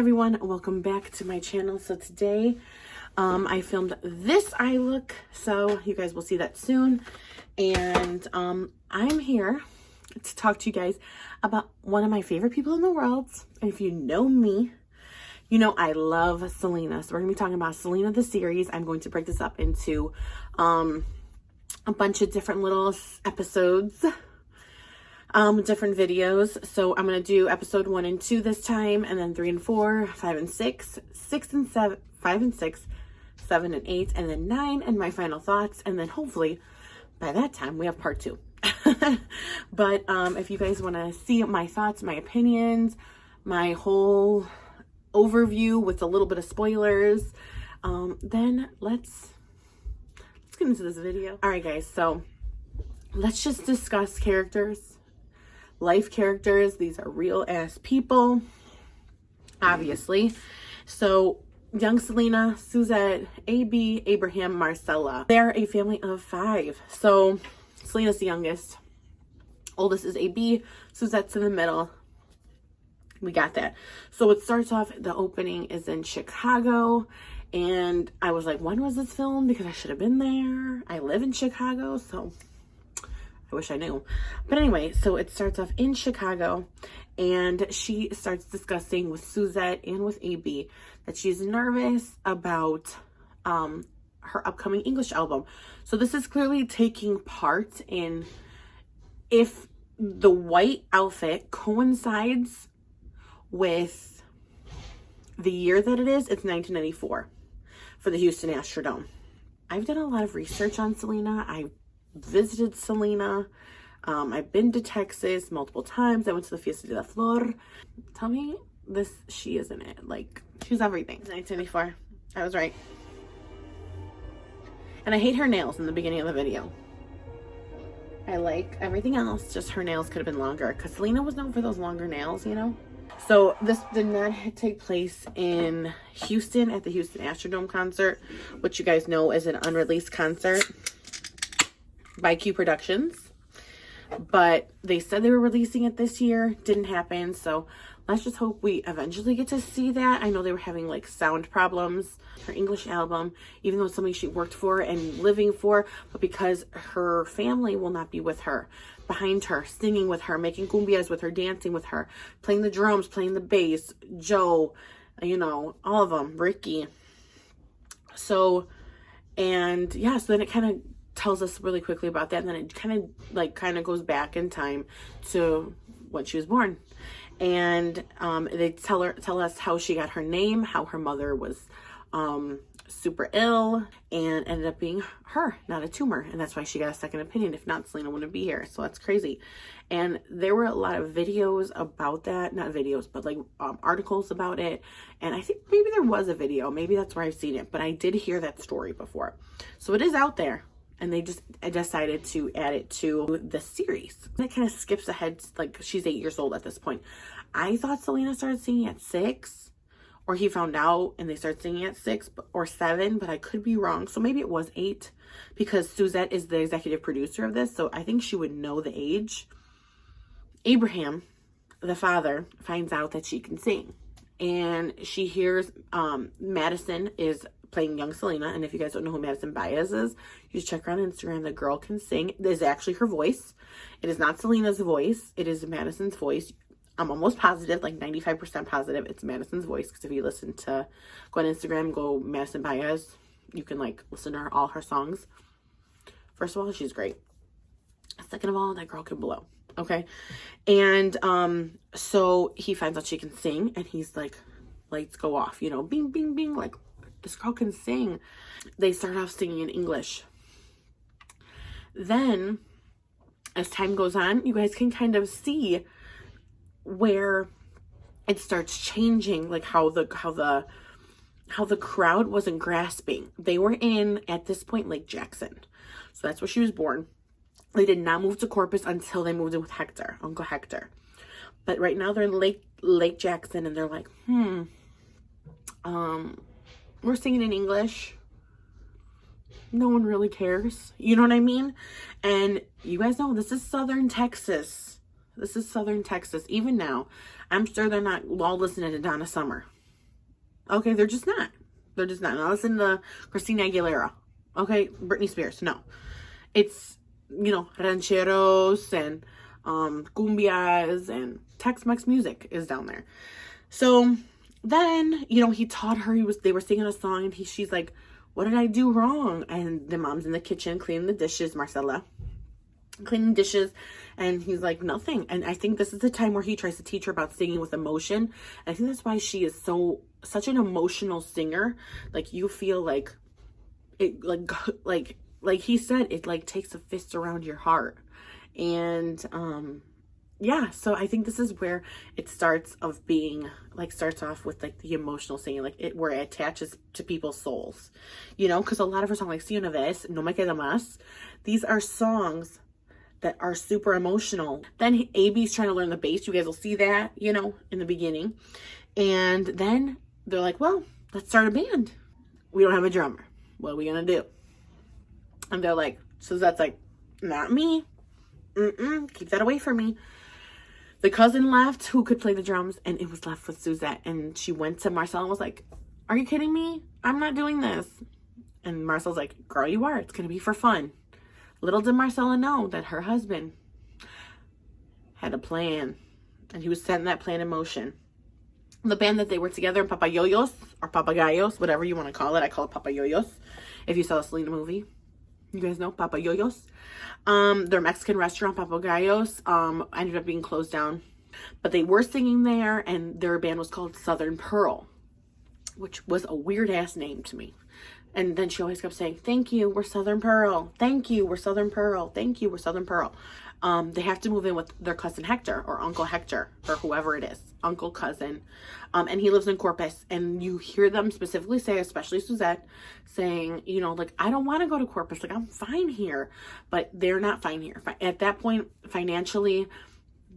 Everyone, welcome back to my channel. So today I filmed this eye look, so you guys will see that soon. And I'm here to talk to you guys about one of my favorite people in the world. And if you know me, you know I love Selena. So we're gonna be talking about Selena the series. I'm going to break this up into a bunch of different little episodes, different videos. So I'm gonna do episode 1 and 2 this time, and then 3 and 4, 5 and 6, 6 and 7, 5 and 6, 7 and 8, and then 9, and my final thoughts. And then hopefully by that time we have part 2. But if you guys want to see my thoughts, my opinions, my whole overview with a little bit of spoilers, then let's get into this video. All right, guys, so let's just discuss characters, life characters. These are real ass people, obviously. So young Selena, Suzette, AB, Abraham, Marcella. They're a family of 5. So Selena's the youngest. Oldest is AB. Suzette's in the middle. We got that. So it starts off, the opening is in Chicago. And I was like, when was this filmed? Because I should have been there. I live in Chicago, so I wish I knew. But anyway, so it starts off in Chicago, and she starts discussing with Suzette and with AB that she's nervous about her upcoming English album. So this is clearly taking part in, if the white outfit coincides with the year that it is, it's 1994 for the Houston Astrodome. I've done a lot of research on Selena. I visited Selena. I've been to Texas multiple times. I went to the Fiesta de la Flor. Tell me this, she isn't it. Like, she's everything. 1994. I was right. And I hate her nails in the beginning of the video. I like everything else, just her nails could have been longer, because Selena was known for those longer nails, you know? So this did not take place in Houston at the Houston Astrodome concert, which you guys know is an unreleased concert by Q Productions. But they said they were releasing it this year. Didn't happen. So let's just hope we eventually get to see that. I know they were having like sound problems. Her English album, even though it's something she worked for and living for, but because her family will not be with her, behind her, singing with her, making cumbias with her, dancing with her, playing the drums, playing the bass, Joe, you know, all of them, Ricky. So, and yeah, so then it kind of tells us really quickly about that, and then it kind of goes back in time to when she was born. And they tell us how she got her name, how her mother was super ill and ended up being her, not a tumor, and that's why she got a second opinion. If not, Selena wouldn't be here. So that's crazy. And there were a lot of videos about that, not videos, but like articles about it. And I think maybe there was a video, maybe that's where I've seen it, but I did hear that story before. So it is out there, and I decided to add it to the series. That kind of skips ahead, like she's 8 years old at this point. I thought Selena started singing at 6, or he found out and they started singing at 6 or 7, but I could be wrong. So maybe it was 8, because Suzette is the executive producer of this, so I think she would know the age. Abraham, the father, finds out that she can sing, and she hears Madison is playing young Selena. And if you guys don't know who Madison Baez is, you just check her on Instagram. The girl can sing. It is actually her voice. It is not Selena's voice. It is Madison's voice. I'm almost positive, like 95% positive it's Madison's voice, because if you listen to, go on Instagram, go Madison Baez, you can like listen to all her songs. First of all, she's great. Second of all, that girl can blow. Okay. And so he finds out she can sing, and he's like, lights go off, you know, bing, bing, bing, like this girl can sing. They start off singing in English. Then as time goes on, you guys can kind of see where it starts changing, like how the crowd wasn't grasping. They were in, at this point, Lake Jackson. So that's where she was born. They did not move to Corpus until they moved in with Hector, Uncle Hector. But right now they're in Lake Jackson, and they're like, we're singing in English. No one really cares. You know what I mean? And you guys know this is Southern Texas. This is Southern Texas. Even now, I'm sure they're not all listening to Donna Summer. Okay, they're just not. They're just not. Now listen to Christina Aguilera. Okay, Britney Spears. No. It's, you know, rancheros and cumbias and Tex-Mex music is down there. So then, you know, he taught her, they were singing a song, and she's like, what did I do wrong? And the mom's in the kitchen cleaning the dishes, Marcella, cleaning dishes, and he's like, nothing. And I think this is the time where he tries to teach her about singing with emotion. I think that's why she is such an emotional singer. Like, you feel like it, like he said, it like takes a fist around your heart. And yeah, so I think this is where it starts off with like the emotional singing, like where it attaches to people's souls, you know, because a lot of her songs, like Si Una Vez, No Me Queda Más, these are songs that are super emotional. Then AB's trying to learn the bass. You guys will see that, you know, in the beginning. And then they're like, well, let's start a band. We don't have a drummer. What are we gonna do? And they're like, so that's like, not me. Keep that away from me. The cousin left who could play the drums, and it was left with Suzette. And she went to Marcel and was like, are you kidding me? I'm not doing this. And Marcel's like, girl, you are. It's going to be for fun. Little did Marcella know that her husband had a plan, and he was setting that plan in motion. The band that they were together in Papayoyos, or Papagayos, whatever you want to call it. I call it Papayoyos. If you saw the Selena movie, you guys know Papayoyos. Their Mexican restaurant, Papagayos, ended up being closed down. But they were singing there, and their band was called Southern Pearl, which was a weird-ass name to me. And then she always kept saying, thank you, we're Southern Pearl. Thank you, we're Southern Pearl. Thank you, we're Southern Pearl. They have to move in with their cousin Hector, or Uncle Hector, or whoever it is. Uncle, cousin. And he lives in Corpus. And you hear them specifically say, especially Suzette, saying, you know, like, I don't want to go to Corpus. Like, I'm fine here. But they're not fine here. At that point, financially,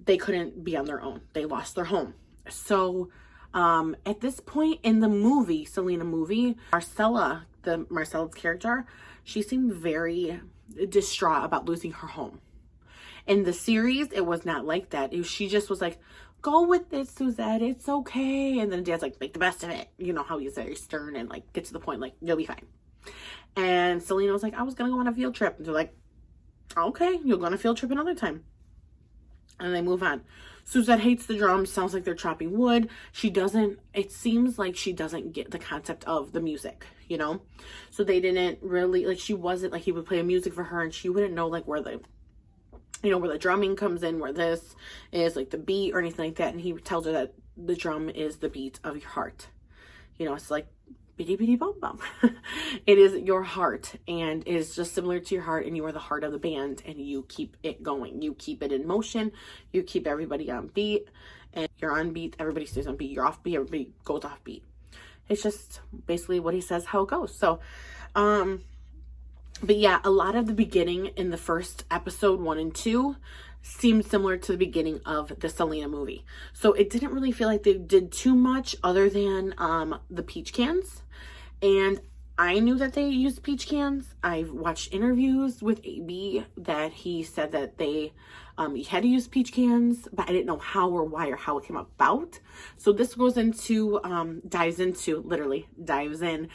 they couldn't be on their own. They lost their home. So, at this point in the movie, Selena movie, Marcella's character, she seemed very distraught about losing her home. In the series, it was not like that. She just was like, go with this, Suzette. It's okay. And then Dad's like, make the best of it. You know how he's very stern and like get to the point, like, you'll be fine. And Selena was like, I was going to go on a field trip. And they're like, okay, you'll go on a field trip another time. And they move on. Suzette hates the drums. Sounds like they're chopping wood. It seems like she doesn't get the concept of the music, you know? So they didn't really, like, she wasn't, like, he would play music for her and she wouldn't know, like, where the drumming comes in, where this is, like, the beat or anything like that. And he tells her that the drum is the beat of your heart. You know, it's like, bitty bitty bum bum. It is your heart, and it is just similar to your heart, and you are the heart of the band, and you keep it going. You keep it in motion. You keep everybody on beat, and you're on beat. Everybody stays on beat. You're off beat. Everybody goes off beat. It's just basically what he says, how it goes. So, but yeah, a lot of the beginning in the first episode 1 and 2 seemed similar to the beginning of the Selena movie. So it didn't really feel like they did too much other than the peach cans. And I knew that they used peach cans. I've watched interviews with AB that he said that they had to use peach cans, but I didn't know how or why or how it came about. So this goes into, dives in to the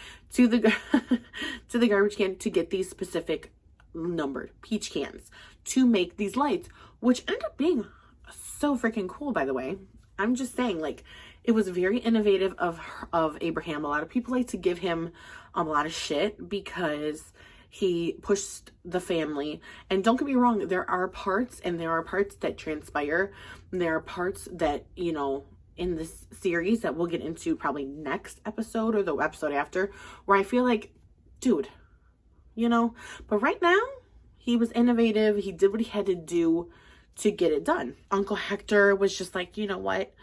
to the garbage can to get these specific numbered peach cans to make these lights, which ended up being so freaking cool, by the way. I'm just saying, like, it was very innovative of Abraham. A lot of people like to give him a lot of shit because he pushed the family. And don't get me wrong, there are parts that transpire. And there are parts that, you know, in this series that we'll get into probably next episode or the episode after, where I feel like, dude, you know, but right now he was innovative. He did what he had to do to get it done. Uncle Hector was just like, you know what?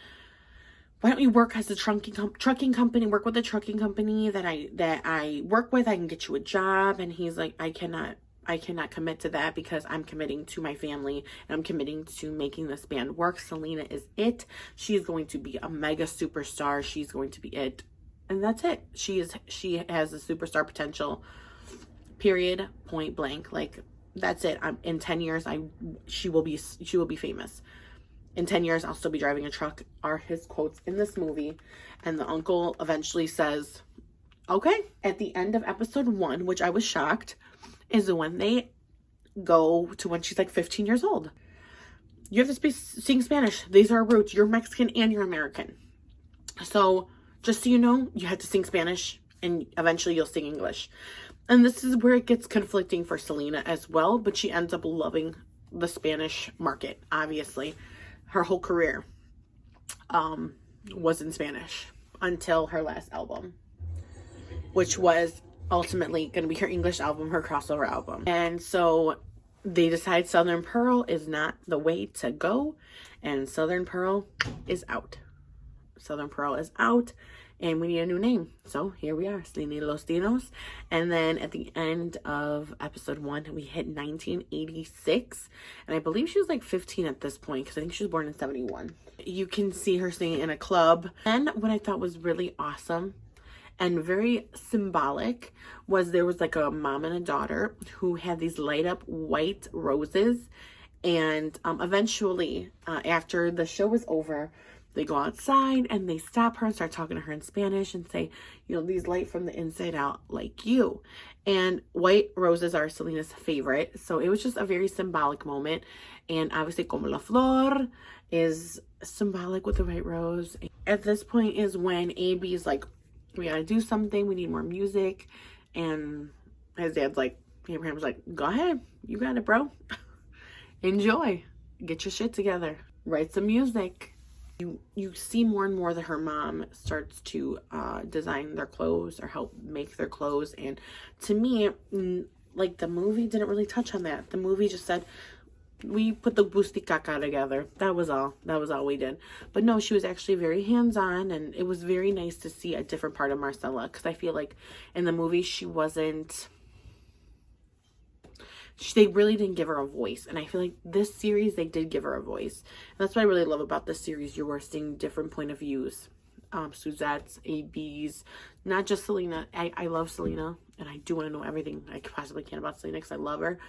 Why don't you work as a trucking company, work with a trucking company that I work with. I can get you a job. And he's like, I cannot commit to that because I'm committing to my family and I'm committing to making this band work. Selena is it. She is going to be a mega superstar. She's going to be it. And that's it. She has a superstar potential, period, point blank. Like, that's it. In 10 years, she will be famous. in 10 years, I'll still be driving a truck, are his quotes in this movie. And the uncle eventually says, okay. At the end of episode 1, which I was shocked, is when they go to when she's like 15 years old. You have to be speaking Spanish. These are our roots. You're Mexican and you're American. So just so you know, you have to sing Spanish and eventually you'll sing English. And this is where it gets conflicting for Selena as well, but she ends up loving the Spanish market, obviously. Her whole career was in Spanish until her last album, which was ultimately going to be her English album, her crossover album. And so they decide Southern Pearl is not the way to go, and Southern Pearl is out. Southern Pearl is out, and we need a new name. So here we are, Selena y los Dinos. And then at the end of episode 1, we hit 1986, and I believe she was like 15 at this point, because I think she was born in 71. You can see her singing in a club. And what I thought was really awesome and very symbolic was there was like a mom and a daughter who had these light up white roses, and eventually after the show was over, they go outside and they stop her and start talking to her in Spanish and say, you know, these light from the inside out like you. And white roses are Selena's favorite, so it was just a very symbolic moment. And obviously como la flor is symbolic with the white rose. At this point is when AB is like, we gotta do something, we need more music. And his dad's like, Abraham's like, go ahead, you got it, bro. Enjoy, get your shit together, write some music. You see more and more that her mom starts to design their clothes or help make their clothes. And to me, like, the movie didn't really touch on that. The movie just said, we put the busticaca together. That was all we did. But no, she was actually very hands-on, and it was very nice to see a different part of Marcella, because I feel like in the movie they really didn't give her a voice. And I feel like this series, they did give her a voice. And that's what I really love about this series. You are seeing different point of views. Suzette's, AB's, not just Selena. I love Selena, and I do want to know everything I possibly can about Selena because I love her.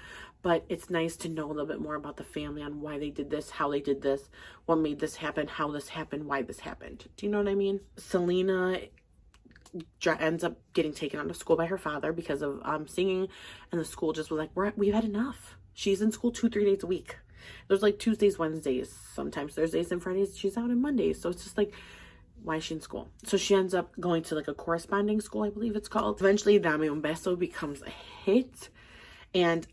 But it's nice to know a little bit more about the family, on why they did this, how they did this, what made this happen, how this happened, why this happened. Do you know what I mean? Selena ends up getting taken out of school by her father because of singing, and the school just was like, we've had enough. She's in school 2-3 days a week. There's like Tuesdays, Wednesdays, sometimes Thursdays and Fridays she's out on Mondays. So it's just like, why is she in school? So she ends up going to like a corresponding school, I believe it's called. Eventually Dame Un Beso becomes a hit, and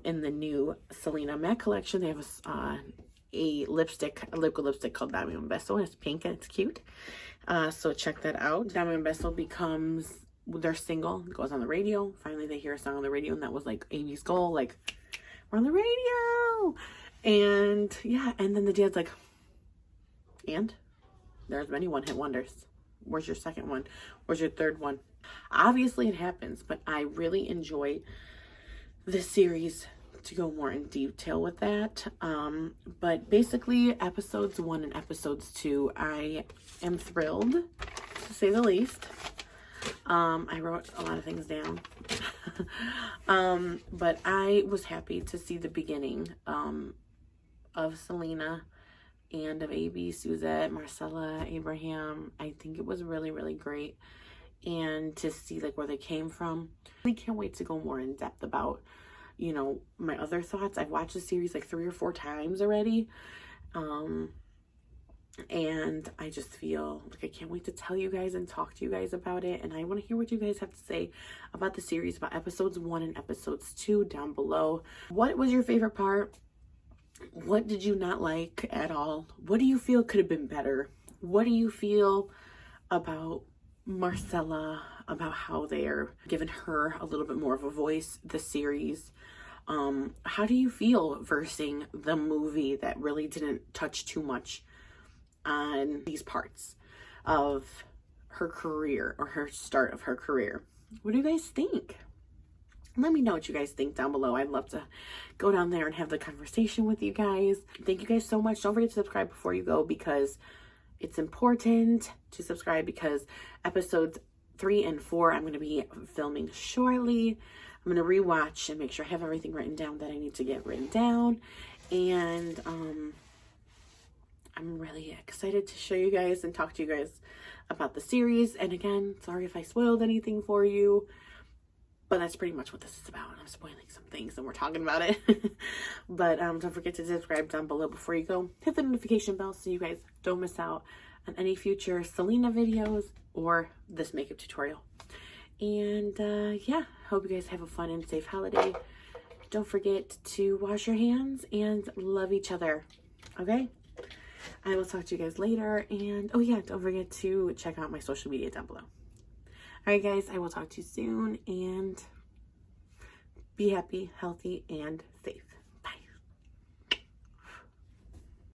in the new Selena Mac collection they have a liquid lipstick called Dame Un Beso. It's pink and it's cute. So check that out. Dame Un Beso becomes their single. It goes on the radio. Finally, they hear a song on the radio, and that was like Amy's goal. Like, we're on the radio. And yeah, and then the dad's like, and there's many one-hit wonders. Where's your second one? Where's your third one? Obviously, it happens, but I really enjoy this series to go more in detail with that. But basically episodes 1 and episodes 2, I am thrilled, to say the least. I wrote a lot of things down. But I was happy to see the beginning of Selena and of AB, Suzette, Marcella, Abraham. I think it was really, really great. And to see like where they came from. I can't wait to go more in depth about, you know, my other thoughts. I've watched the series like 3 or 4 times already. And I just feel like I can't wait to tell you guys and talk to you guys about it. And I want to hear what you guys have to say about the series, about episodes 1 and episodes 2 down below. What was your favorite part? What did you not like at all? What do you feel could have been better? What do you feel about Marcella, about how they're giving her a little bit more of a voice this series? How do you feel versing the movie that really didn't touch too much on these parts of her career, or her start of her career? What do you guys think? Let me know what you guys think down below. I'd love to go down there and have the conversation with you guys. Thank you guys so much. Don't forget to subscribe before you go, because it's important to subscribe, because episodes 3 and 4 I'm going to be filming shortly. I'm going to rewatch and make sure I have everything written down that I need to get written down. And I'm really excited to show you guys and talk to you guys about the series. And again, sorry if I spoiled anything for you, but that's pretty much what this is about. I'm spoiling some things and we're talking about it. But don't forget to subscribe down below before you go. Hit the notification bell so you guys don't miss out on any future Selena videos or this makeup tutorial. And yeah, hope you guys have a fun and safe holiday. Don't forget to wash your hands and love each other. Okay? I will talk to you guys later. And oh yeah, don't forget to check out my social media down below. Alright guys, I will talk to you soon, and be happy, healthy, and safe.